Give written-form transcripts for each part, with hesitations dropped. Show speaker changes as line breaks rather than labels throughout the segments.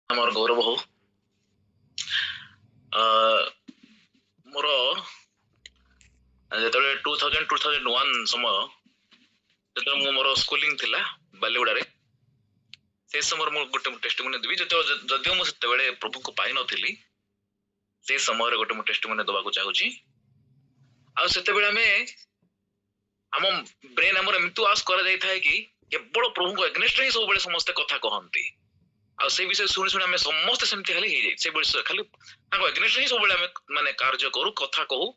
আমার গৌরব হଉ ମୋର ଯେତେବେଳେ 2001 ସମୟ ଯେତେବେଳେ ମୁଁ ମୋର ସ୍କୁଲିଂ ଥିଲା ବାଲିଗୁଡାରେ ସେ ସମୟରେ ମୁଁ ଗୋଟେ ଟେଷ୍ଟିମୋନି ଦେବି ଯଦିଓ ମୁଁ ସେତେବେଳେ ପ୍ରଭୁଙ୍କୁ ପାଇନଥିଲି ସେ ସମୟରେ ଗୋଟେ ମୁଁ ଟେଷ୍ଟିମୋନି ଦେବାକୁ ଚାହୁଁଛି। ଆଉ ସେତେବେଳେ ଆମେ ଆମ ବ୍ରେନ୍ ଆମର ଏମିତି ୱାସ୍ କରାଯାଇଥାଏ କି କେବଳ ପ୍ରଭୁଙ୍କ ଏଗନେଷ୍ଟରେ ହିଁ ସବୁବେଳେ ସମସ୍ତେ କଥା କହନ୍ତି ଆଉ ସେଇ ବିଷୟ ଶୁଣି ଶୁଣି ଆମେ ସମସ୍ତେ ସେମିତି ଖାଲି ହେଇଯାଇ ସେ ବିଷୟ ଖାଲି ତାଙ୍କ ଏଗନେଷ୍ଟରେ ହିଁ ସବୁବେଳେ ଆମେ ମାନେ କାର୍ଯ୍ୟ କରୁ କଥା କହୁ।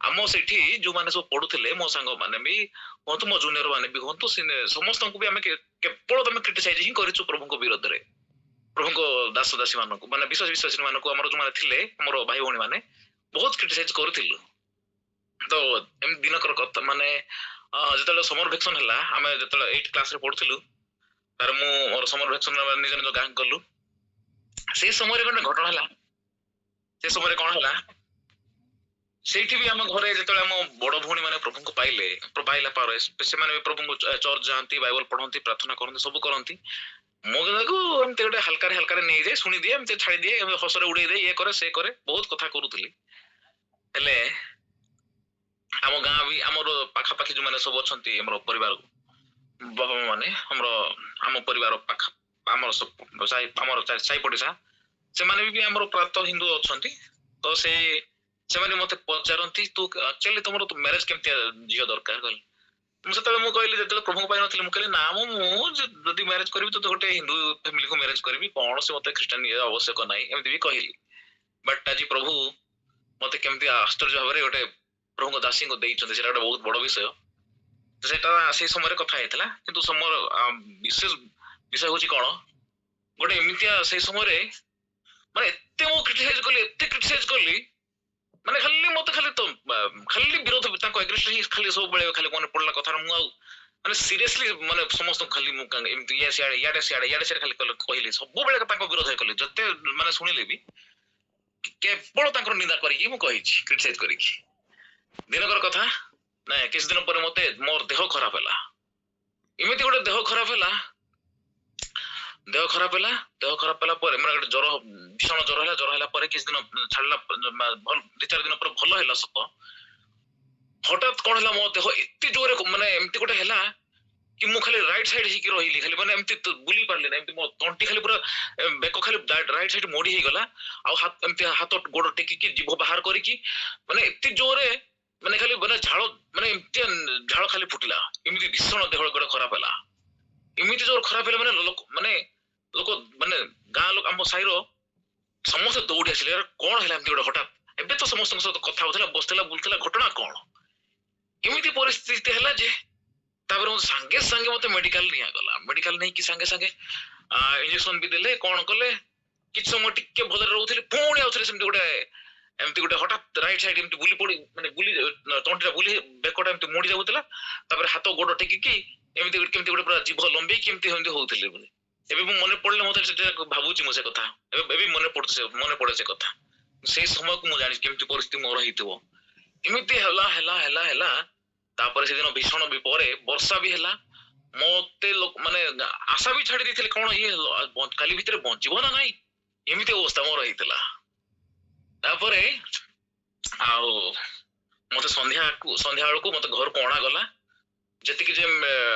ଆମ ସେଠି ଯୋଉମାନେ ସବୁ ପଢୁଥିଲେ ମୋ ସାଙ୍ଗ ମାନେ ବି ହୁଅନ୍ତୁ ମୋ ଜୁନିୟର ମାନେ ବି ହୁଅନ୍ତୁ ସମସ୍ତଙ୍କୁ ବି ଆମେ କେବଳ ତମେ କ୍ରିଟିସାଇଜ ହିଁ କରିଛୁ ପ୍ରଭୁଙ୍କ ବିରୋଧରେ ପ୍ରଭୁଙ୍କ ଦାସ ଦାସୀ ମାନଙ୍କୁ ମାନେ ବିଶ୍ୱାସୀ ମାନଙ୍କୁ ଆମର ଯୋଉମାନେ ଥିଲେ ଆମର ଭାଇ ଭଉଣୀ ମାନେ ବହୁତ କ୍ରିଟିସାଇଜ କରୁଥିଲୁ। ତ ଏମିତି ଦିନକର କଥା ମାନେ ଯେତେବେଳେ ସମର ଭ୍ୟାକେସନ ହେଲା ଆମେ ଯେତେବେଳେ 8th କ୍ଲାସରେ ପଢୁଥିଲୁ ତାର ମୁଁ ମୋର ସମର ଭ୍ୟାକେସନ ନିଜ ନିଜ ଗାଁ ଗଲୁ ସେଇ ସମୟରେ ଗୋଟେ ଘଟଣା ହେଲା ସେ ସମୟରେ କଣ ହେଲା ସେଇଠି ବି ଆମ ଘରେ ଯେତେବେଳେ ଆମ ବଡ ଭଉଣୀ ମାନେ ପ୍ରଭୁଙ୍କୁ ପାଇଲା ପରେ ସେମାନେ ବି ପ୍ରଭୁଙ୍କୁ ଚର୍ଚ୍ଚ ଯାଆନ୍ତି ବାଇବଲ ପଢନ୍ତି ପ୍ରାର୍ଥନା କରନ୍ତି ସବୁ କରନ୍ତି ମୁଁ ତାକୁ ଏମିତି ଗୋଟେ ହାଲକାରେ ନେଇଯାଏ ଶୁଣିଦିଏ ଏମିତି ଛାଡିଦିଏ ହସରେ ଉଡେଇ ଦିଏ ଇଏ କରେ ସେ କରେ ବହୁତ କଥା କରୁଥିଲି। ହେଲେ ଆମ ଗାଁ ବି ଆମର ପାଖାପାଖି ଯୋଉମାନେ ସବୁ ଅଛନ୍ତି ଆମର ପରିବାର ବାବା ମା ମାନେ ଆମ ପରିବାର ପାଖ ଆମର ସାହି ପଡିଶା ସେମାନେ ବି ଆମର ପ୍ରାୟତଃ ହିନ୍ଦୁ ଅଛନ୍ତି ତ ସେମାନେ ମତେ ପଚାରନ୍ତି ତୁ ଆକ୍ଚୁଆଲି ତମର ମ୍ୟାରେଜ କେମିତି ଝିଅ ଦରକାର କହିଲେ ମୁଁ ସେତେବେଳେ ମୁଁ କହିଲି ଯେତେବେଳେ ପ୍ରଭୁଙ୍କ ପାଇଁ ନଥିଲି ମୁଁ କହିଲି ନା ମୁଁ ଯଦି ମ୍ୟାରେଜ କରିବି ତ ଗୋଟେ ହିନ୍ଦୁ ଫ୍ୟାମିଲିକୁ ମ୍ୟାରେଜ କରିବି କୌଣସି ମତେ ଖ୍ରୀଷ୍ଟିଆନ ଆବଶ୍ୟକ ନାହିଁ ଏମିତି ବି କହିଲି ବଟ୍ ଆଜି ପ୍ରଭୁ ମତେ କେମିତି ଆଶ୍ଚର୍ଯ୍ୟ ଭାବରେ ଗୋଟେ ପ୍ରଭୁଙ୍କ ଦାସୀଙ୍କୁ ଦେଇଛନ୍ତି ସେଟା ଗୋଟେ ବହୁତ ବଡ ବିଷୟ ସେଟା ସେଇ ସମୟରେ କଥା ହେଇଥିଲା କିନ୍ତୁ ବିଶେଷ ବିଷୟ ହଉଛି କଣ ଗୋଟେ ଏମିତିଆ ସେଇ ସମୟରେ ମାନେ ଏତେ ମୁଁ କ୍ରିଟିସାଇଜ କଲି ମାନେ ଖାଲି ମତେ ଖାଲି ବିରୋଧ ତାଙ୍କ ଏଗ୍ରେଷ୍ଟ ହିଁ ଖାଲି ସବୁବେଳେ ଖାଲି ମନେ ପଡିଲା କଥା ମୁଁ ଆଉ ମାନେ ସିରିୟସଲି ମାନେ ସମସ୍ତଙ୍କୁ ଖାଲି ମୁଁ ଏମିତି ଇଆଡେ ସିଆଡେ ଖାଲି କହିଲି ସବୁବେଳେ ତାଙ୍କ ବିରୋଧ କଲି ଯେତେ ମାନେ ଶୁଣିଲେ ବି କେବଳ ତାଙ୍କର ନିନ୍ଦା କରିକି ମୁଁ କହିଛି କ୍ରିଟିସାଇଜ କରିକି ଦିନକର କଥା ନାଇଁ କିଛି ଦିନ ପରେ ମତେ ମୋର ଦେହ ଖରାପ ହେଲା ଏମିତି ଗୋଟେ ଦେହ ଖରାପ ହେଲା ପରେ ମାନେ ଗୋଟେ ଭୀଷଣ ଜ୍ୱର ହେଲା ପରେ କିଛି ଦିନ ଛାଡିଲା 2-4 ଦିନ ପରେ ଭଲ ହେଲା ସତ ହଠାତ୍ କଣ ହେଲା ମୋ ଦେହ ଏତେ ଜୋରେ ମାନେ ଏମିତି ଗୋଟେ ହେଲା କି ମୁଁ ଖାଲି ରାଇଟ ସାଇଡ ହେଇକି ରହିଲି ଖାଲି ମାନେ ଏମିତି ବୁଲି ପାରିଲି ନା ଏମିତି ମୋ ତଣ୍ଟି ଖାଲି ପୁରା ବେକ ଖାଲି ରାଇଟ ସାଇଡ ମୋଡି ହେଇଗଲା ଆଉ ଏମିତି ହାତ ଗୋଡ ଟେକିକି ଜିଭ ବାହାର କରିକି ମାନେ ଏତେ ଜୋରେ ମାନେ ଖାଲି ମାନେ ଝାଳ ମାନେ ଏମିତି ଝାଳ ଖାଲି ଫୁଟିଲା ଏମିତି ଭୀଷଣ ଦେହ ଗୋଟେ ଖରାପ ହେଲା ଏମିତି ଜୋର ଖରାପ ହେଲା ମାନେ ଲୋକ ମାନେ ଗାଁ ଲୋକ ଆମ ସାହିର ସମସ୍ତେ ଦୌଡି ଆସିଲେ କଣ ହେଲା ଏମିତି ଗୋଟେ ହଠାତ୍ ଏବେ ତ ସମସ୍ତଙ୍କ ସହିତ କଥା ହଉଥିଲା ବସିଥିଲା ବୁଲୁଥିଲା ଘଟଣା କଣ ଏମିତି ପରିସ୍ଥିତି ହେଲା ଯେ ତାପରେ ସାଙ୍ଗେ ସାଙ୍ଗେ ମତେ ମେଡିକାଲ ନିଆଗଲା ମେଡିକାଲ ନେଇକି ସାଙ୍ଗେ ସାଙ୍ଗେ ଇଞ୍ଜେକ୍ସନ ବି ଦେଲେ କଣ କଲେ କିଛି ସମୟ ଟିକେ ଭଲରେ ରହୁଥିଲି ପୁଣି ଆଉଥରେ ସେମିତି ଗୋଟେ ହଠାତ୍ ରାଇଟ ସାଇଡ ଏମିତି ବୁଲି ପଡି ମାନେ ତଣ୍ଟିଟା ବୁଲି ବେକଟା ଏମିତି ମୋଡି ଯାଉଥିଲା ତାପରେ ହାତ ଗୋଡ ଟେକିକି ଏମିତି କେମିତି ଗୋଟେ ପୁରା ଜିଭ ଲମ୍ବେଇକି ଏମିତି ହଉଥିଲି ବୋଲି ଏବେ ମୁଁ ମନେ ପଡିଲେ ମତେ ସେଟା ଭାବୁଛି ମୁଁ ସେ କଥା ଏବେ ମନେ ପଡେ ସେ କଥା ସେଇ ସମୟକୁ ମୁଁ ଜାଣିଛି କେମିତି ପରିସ୍ଥିତି ମୋର ହେଇଥିବ ଏମିତି ହେଲା ତାପରେ ସେଦିନ ଭୀଷଣ ବି ପରେ ବର୍ଷା ବି ହେଲା ମତେ ମାନେ ଆଶା ବି ଛାଡି ଦେଇଥିଲେ କଣ ଇଏ କାଲି ଭିତରେ ବଞ୍ଚିବ ନା ନାଇଁ ଏମିତି ଅବସ୍ଥା ମୋର ହେଇଥିଲା ତାପରେ ଆଉ ମତେ ସନ୍ଧ୍ୟା ବେଳକୁ ମତେ ଘରକୁ ଅଣାଗଲା ଯେତିକି ଯେ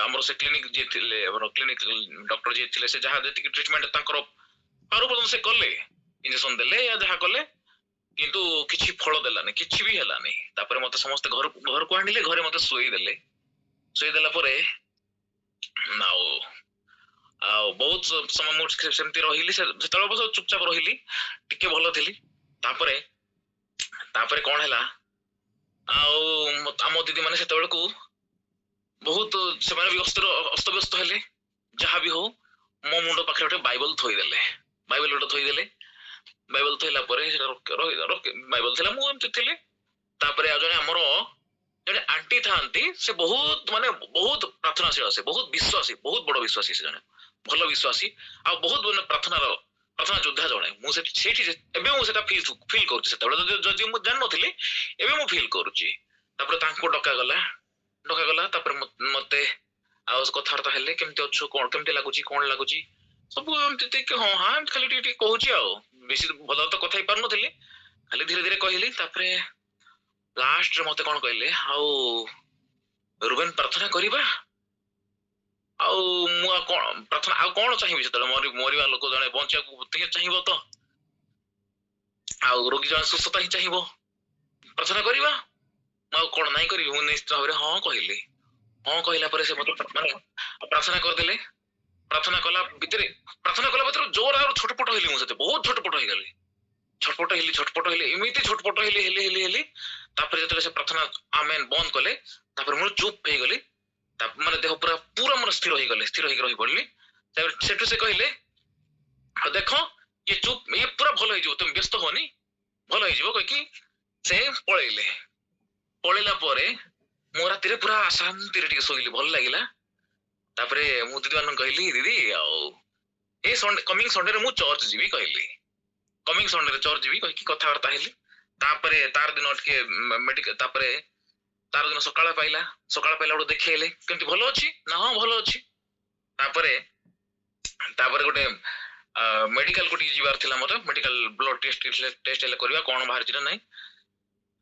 ଆମର ସେ କ୍ଲିନିକ ଯିଏ ଥିଲେ ଆମର କ୍ଲିନିକ ଡକ୍ଟର ଯିଏ ଥିଲେ ସେ ଯାହା ଯେତିକି ଟ୍ରିଟମେଣ୍ଟ ତାଙ୍କର ସେ କଲେ ଇଞ୍ଜେକ୍ସନ ଦେଲେ ୟା ଯାହା କଲେ କିନ୍ତୁ କିଛି ଫଳ ଦେଲାନି କିଛି ବି ହେଲାନି ତାପରେ ମତେ ସମସ୍ତେ ଘରକୁ ଆଣିଲେ ଘରେ ମତେ ଶୋଇଦେଲା ପରେ ଆଉ ବହୁତ ସମୟ ମୁଁ ସେମିତି ରହିଲି ସେତେବେଳେ ଅବଶ୍ୟ ଚୁପଚାପ ରହିଲି ଟିକେ ଭଲ ଥିଲି ତାପରେ କଣ ହେଲା ଆଉ ଆମ ଦିଦି ମାନେ ସେତେବେଳକୁ ବହୁତ ସେମାନେ ବି ଅସ୍ତବ୍ୟସ୍ତ ହେଲେ ଯାହା ବି ହଉ ମୋ ମୁଣ୍ଡ ପାଖରେ ଗୋଟେ ବାଇବଲ ଥୋଇଦେଲେ ବାଇବଲ ଥୋଇଲା ପରେ ବାଇବଲ ଥିଲା ମୁଁ ଏମିତି ଥିଲି ତାପରେ ଆଉ ଜଣେ ଆଣ୍ଟି ଥାନ୍ତି ସେ ବହୁତ ପ୍ରାର୍ଥନାଶୀଳ ସେ ବହୁତ ବଡ ବିଶ୍ୱାସୀ ସେ ଜଣେ ଭଲ ବିଶ୍ୱାସୀ ଆଉ ବହୁତ ପ୍ରାର୍ଥନା ଯୋଦ୍ଧା ଜଣେ ମୁଁ ସେଇଠି ଏବେ ମୁଁ ସେଟା ଫିଲ୍ କରୁଛି ସେତେବେଳେ ଯଦି ମୁଁ ଜାଣିନଥିଲି ଏବେ ମୁଁ ଫିଲ୍ କରୁଛି ତାପରେ ତାଙ୍କୁ ଡକାଗଲା ତାପରେ ମତେ ଆଉ କଥାବାର୍ତ୍ତା ହେଲେ କେମିତି ଅଛୁ କେମିତି ଲାଗୁଛି କଣ ଲାଗୁଛି ସବୁ ଏମିତି ଟିକେ ହଁ ହଁ ଏମିତି ଖାଲି ଟିକେ ଟିକେ କହୁଛି ଆଉ ବେଶୀ ଭଲ ତ କଥା ହେଇପାରୁନଥିଲି ଖାଲି ଧୀରେ ଧୀରେ କହିଲି ତାପରେ ଲାଷ୍ଟରେ ମତେ କଣ କହିଲେ ଆଉ ରୁବେନ ପ୍ରାର୍ଥନା କରିବା ଆଉ ମୁଁ ଆଉ କଣ ପ୍ରାର୍ଥନା ଆଉ କଣ ଚାହିଁବି ସେତେବେଳେ ମରିବା ଲୋକ ଜଣେ ବଞ୍ଚିବାକୁ ଟିକେ ଚାହିଁବ ତ ଆଉ ରୋଗୀ ଜଣେ ସୁସ୍ଥତା ହିଁ ଚାହିଁବ ପ୍ରାର୍ଥନା କରିବା ମୁଁ ଆଉ କଣ ନାଇଁ କରିବି ମୁଁ ନିଶ୍ଚିତ ଭାବରେ ହଁ କହିଲି ହଁ କହିଲା ପରେ ସେ ମତେ ମାନେ ପ୍ରାର୍ଥନା କରିଦେଲେ ପ୍ରାର୍ଥନା କଲା ଭିତରେ ଜୋର ଆଉ ଛଟପଟ ହେଲି ମୁଁ ସେତେ ବହୁତ ଛଟପଟ ହେଇଗଲି ଛଟପଟ ହେଲି ଏମିତି ଛଟପଟ ହେଲି ତାପରେ ଯେତେବେଳେ ସେ ପ୍ରାର୍ଥନା ଆମେନ ବନ୍ଦ କଲେ ତାପରେ ମୁଁ ଚୁପ୍ ହେଇଗଲି ମାନେ ଦେହ ପୁରା ପୁରା ମୋର ସ୍ଥିର ହେଇକି ରହି ପଡିଲି ତାପରେ ସେଠୁ ସେ କହିଲେ ଦେଖ ଇଏ ପୁରା ଭଲ ହେଇଯିବ ତମେ ବ୍ୟସ୍ତ ହୁଅନି ଭଲ ହେଇଯିବ କହିକି ସେ ପଳେଇଲା ପରେ ମୁଁ ରାତିରେ ପୁରା ଶାନ୍ତିରେ ଟିକେ ଶୋଇଲି ଭଲ ଲାଗିଲା ତାପରେ ମୁଁ ଦିଦି ମାନଙ୍କୁ କହିଲି ଦିଦି ଆଉ ଏଇ କମିଂ ସଣ୍ଡେରେ ମୁଁ ଚର୍ଚ୍ଚ ଯିବି କହିଲି କମିଂ ସଣ୍ଡେରେ ଚର୍ଚ୍ଚ ଯିବି କହିକି କଥାବାର୍ତ୍ତା ହେଲି ତାପରେ ତାର ଦିନ ଟିକେ ମେଡିକାଲ ତାପରେ ତାର ଦିନ ସକାଳ ପାଇଲା ବେଳକୁ ଦେଖେଇଲେ କେମିତି ଭଲ ଅଛି ନା ହଁ ଭଲ ଅଛି ତାପରେ ତାପରେ ଗୋଟେ ମେଡିକାଲ କୁ ଟିକେ ଯିବାର ଥିଲା ମତେ ମେଡିକାଲ ବ୍ଲଡ ଟେଷ୍ଟ ହେଲେ କରିବା କଣ ବାହାରିଛି ନା ନାଇଁ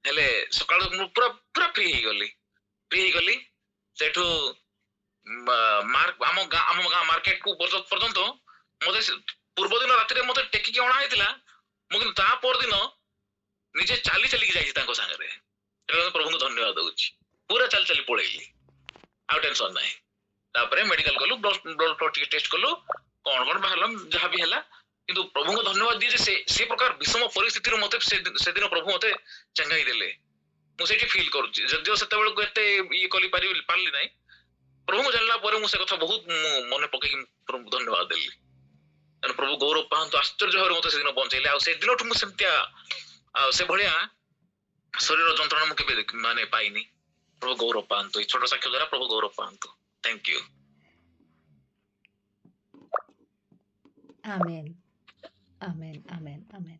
ହେଲେ ସକାଳୁ ମୁଁ ପୁରା ପୁରା ଫ୍ରି ହେଇଗଲି ସେଠୁ ଆମ ଗାଁ ମାର୍କେଟ କୁ ପର୍ଯ୍ୟନ୍ତ ମତେ ପୂର୍ବ ଦିନ ରାତିରେ ମତେ ଟେକିକି ଅଣା ହେଇଥିଲା ମୁଁ କିନ୍ତୁ ତା ପରଦିନ ନିଜେ ଚାଲି ଚାଲିକି ଯାଇଛି ତାଙ୍କ ସାଙ୍ଗରେ ପ୍ରଭୁଙ୍କୁ ଧନ୍ୟବାଦ ଦଉଛି ପୁରା ଚାଲି ଚାଲି ପଳେଇଲି ଆଉ ଟେନସନ ନାହିଁ ତାପରେ ମେଡିକାଲ ଗଲୁ ବ୍ଲଡ ଟିକେ ଟେଷ୍ଟ କଲୁ କଣ ବାହାରିଲା ଯାହା ବି ହେଲା କିନ୍ତୁ ପ୍ରଭୁଙ୍କୁ ଧନ୍ୟବାଦ ଦିଏ ଯେ ସେ ପ୍ରକାର ବିଷମ ପରିସ୍ଥିତିରୁ ମତେ ସେଦିନ ପ୍ରଭୁ ମତେ ଚେଙ୍ଗାଇ ଦେଲେ ମୁଁ ସେଇଠି ଫିଲ୍ କରୁଛି ଯଦିଓ ସେତେବେଳକୁ ଏତେ ଇଏ ପାରିଲି ନାହିଁ ପ୍ରଭୁଙ୍କୁ ଜାଣିଲା ପରେ ମୁଁ ସେ କଥା ବହୁତ ମନେ ପକେଇକି ପ୍ରଭୁଙ୍କୁ ଧନ୍ୟବାଦ ଦେଲି ତେଣୁ ପ୍ରଭୁ ଗୌରବ ପାଆନ୍ତୁ ଆଶ୍ଚର୍ଯ୍ୟ ଭାବରେ ମତେ ସେଦିନ ବଞ୍ଚେଇଲେ ଆଉ ସେଦିନଠୁ ମୁଁ ସେମିତିଆ ଆଉ ସେ ଭଳିଆ ଶରୀର ଯନ୍ତ୍ରଣା ମୁଁ କେବେ ମାନେ ପାଇନି ପ୍ରଭୁ ଗୌରବ ପାଆନ୍ତୁ ଏଇ ଛୋଟ ସାକ୍ଷ୍ୟ ଦ୍ୱାରା ପ୍ରଭୁ ଗୌରବ ପାଆନ୍ତୁ thank you
Amen. Amen. Amen. Amen.